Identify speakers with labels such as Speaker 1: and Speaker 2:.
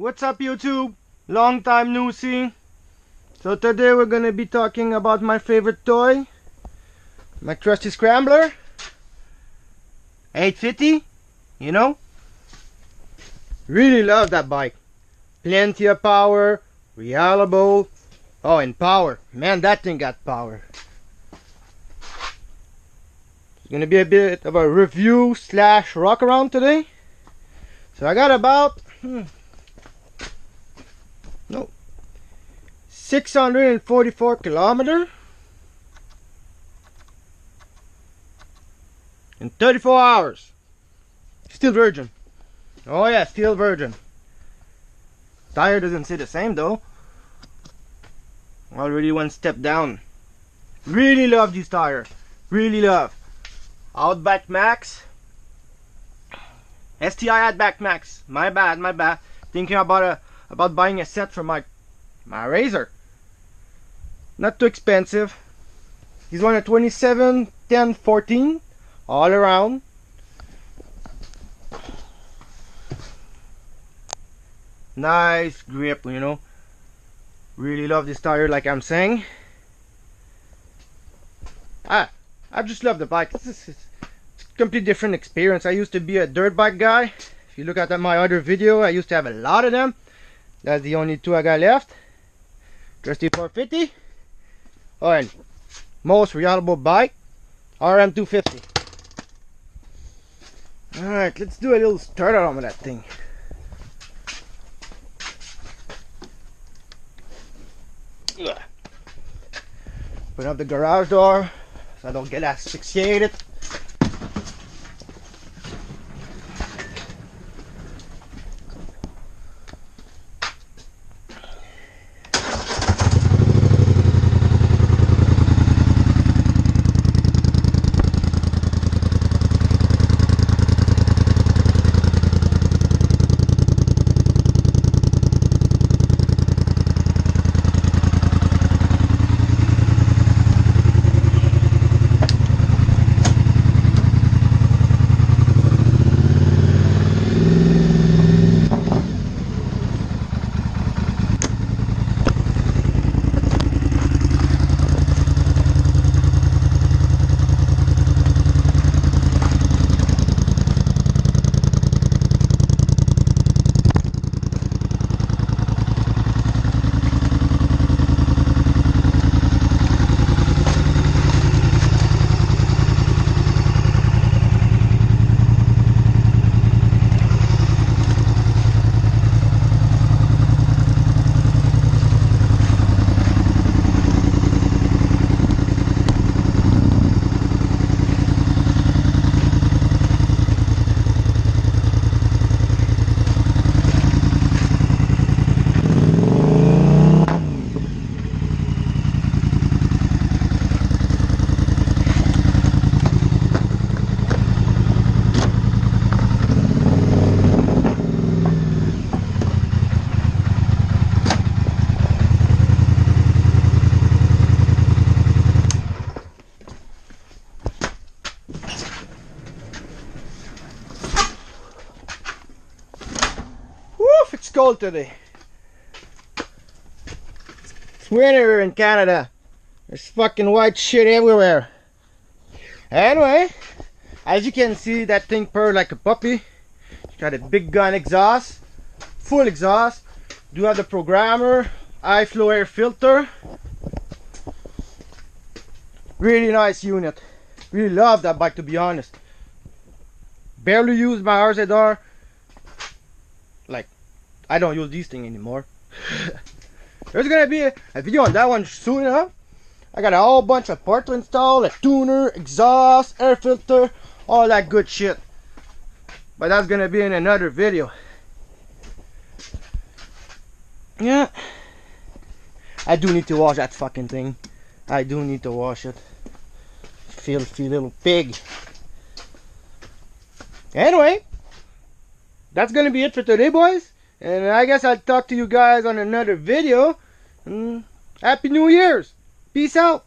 Speaker 1: What's up, YouTube? Long time no see. So today we're gonna be talking about my favorite toy, my trusty scrambler 850. You know, really love that bike. Plenty of power, reliable. Oh, and power, man, that thing got power. It's gonna be a bit of a review slash rock around today. So I got about 644 kilometers in 34 hours. Still virgin. Oh yeah, still virgin. Tire doesn't say the same though. Already one step down. Really love these tires. Really love. Outback Max. STI Outback Max. My bad, my bad. Thinking about buying a set for my razor. Not too expensive. He's one at 27, 10, 14 all around. Nice grip, you know. Really love this tire, like I'm saying. I just love the bike. It's a completely different experience. I used to be a dirt bike guy. If you look at my other video, I used to have a lot of them. That's the only two I got left. Trusty 450. Oh, and most reliable bike, RM 250. Alright, let's do a little start on with that thing. Open up the garage door so I don't get asphyxiated. It's cold today. It's winter in Canada. There's fucking white shit everywhere. Anyway, as you can see, that thing purred like a puppy. It's got a big gun exhaust, full exhaust. Do have the programmer, high flow air filter. Really nice unit. Really love that bike, to be honest. Barely use my RZR. Like, I don't use these things anymore. There's gonna be a video on that one soon enough. I got a whole bunch of parts to install, a tuner, exhaust, air filter, all that good shit. But that's gonna be in another video. Yeah, I do need to wash that fucking thing. I do need to wash it. Filthy little pig. Anyway, that's gonna be it for today, boys. And I guess I'll talk to you guys on another video. Happy New Year's. Peace out.